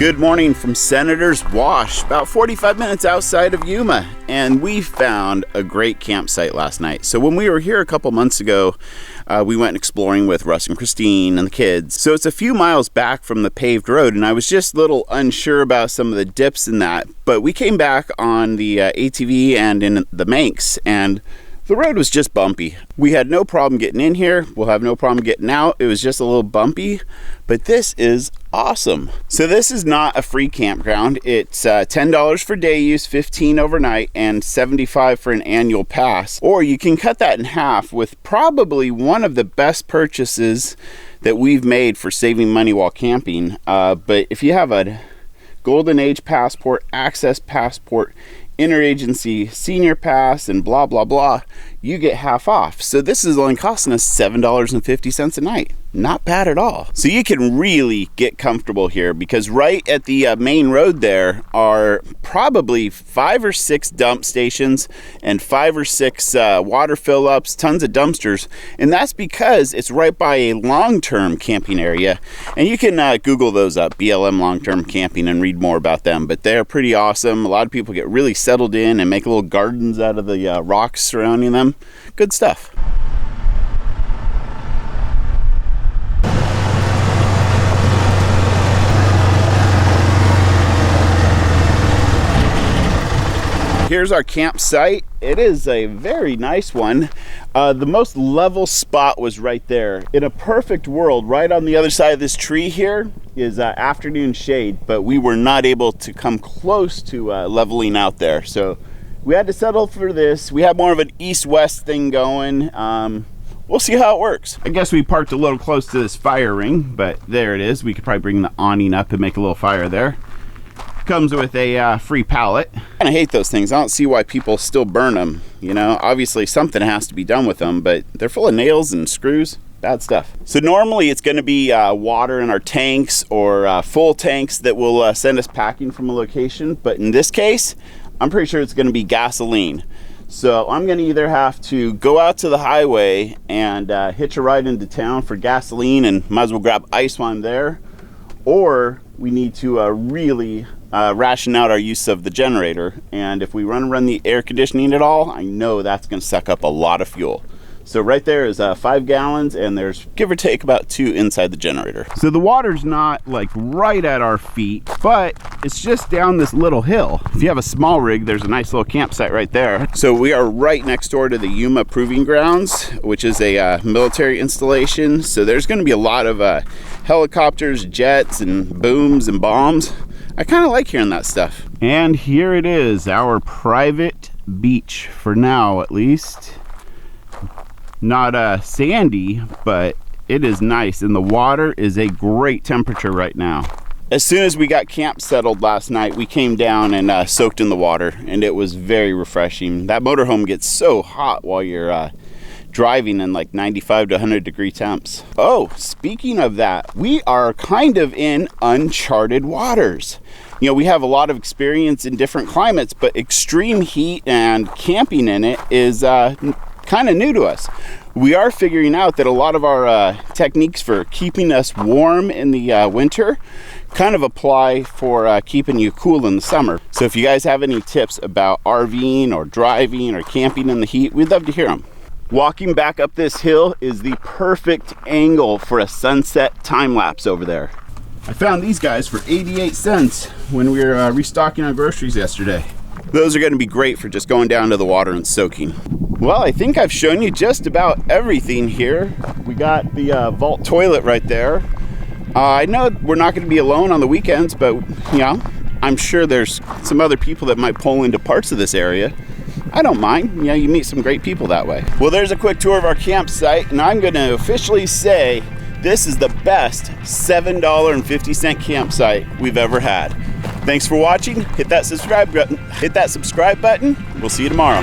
Good morning from Senator's Wash, about 45 minutes outside of Yuma, and we found a great campsite last night. So when we were here a couple months ago, we went exploring with Russ and Christine and the kids. So it's a few miles back from the paved road, and I was just a little unsure about some of the dips in that, but we came back on the ATV and in the Manx, and the road was just bumpy. We had no problem getting in here. We'll have no problem getting out. It was just a little bumpy, but this is awesome. So this is not a free campground. It's $10 for day use, $15 overnight, and $75 for an annual pass. Or you can cut that in half with probably one of the best purchases that we've made for saving money while camping. But if you have a Golden Age passport, Access passport, interagency senior pass, and blah blah blah, you get half off. So this is only costing us $7.50 a night. Not bad at all. So you can really get comfortable here, because right at the main road there are probably 5 or 6 dump stations and 5 or 6 water fill ups, tons of dumpsters, and that's because it's right by a long-term camping area. And you can Google those up, BLM long-term camping, and read more about them, but they're pretty awesome. A lot of people get really settled in and make little gardens out of the rocks surrounding them. Good stuff. Here's our campsite. It is a very nice one. The most level spot was right there. In a perfect world, right on the other side of this tree here is afternoon shade, but we were not able to come close to leveling out there. So we had to settle for this. We have more of an east-west thing going. We'll see how it works. I guess we parked a little close to this fire ring, but there it is. We could probably bring the awning up and make a little fire there. Comes with a free pallet. I hate those things. I don't see why people still burn them. You know, obviously something has to be done with them, but they're full of nails and screws. Bad stuff. So normally it's going to be water in our tanks or full tanks that will send us packing from a location, but in this case, I'm pretty sure it's going to be gasoline. So I'm going to either have to go out to the highway and hitch a ride into town for gasoline, and might as well grab ice while I'm there, or we need to really ration out our use of the generator. And if we run the air conditioning at all, I know that's going to suck up a lot of fuel. So right there is 5 gallons, and there's give or take about 2 inside the generator. So the water's not like right at our feet, but it's just down this little hill. If you have a small rig, there's a nice little campsite right there. So we are right next door to the Yuma Proving Grounds, which is a military installation. So there's going to be a lot of helicopters, jets, and booms and bombs. I kind of like hearing that stuff. And here it is, our private beach, for now at least. Not sandy, but it is nice, and the water is a great temperature right now. As soon as we got camp settled last night, we came down and soaked in the water, and it was very refreshing. That motorhome gets so hot while you're driving in like 95 to 100 degree temps. Oh, speaking of that, we are kind of in uncharted waters. You know, we have a lot of experience in different climates, but extreme heat and camping in it is kind of new to us. We are figuring out that a lot of our techniques for keeping us warm in the winter kind of apply for keeping you cool in the summer. So if you guys have any tips about RVing or driving or camping in the heat, we'd love to hear them. Walking back up this hill is the perfect angle for a sunset time lapse over there. I found these guys for 88 cents when we were restocking our groceries yesterday. Those are going to be great for just going down to the water and soaking. Well, I think I've shown you just about everything here. We got the vault toilet right there. I know we're not going to be alone on the weekends, but you know, I'm sure there's some other people that might pull into parts of this area. I don't mind. You know, you meet some great people that way. Well, there's a quick tour of our campsite, and I'm going to officially say this is the best $7.50 campsite we've ever had. Thanks for watching. Hit that subscribe button. We'll see you tomorrow.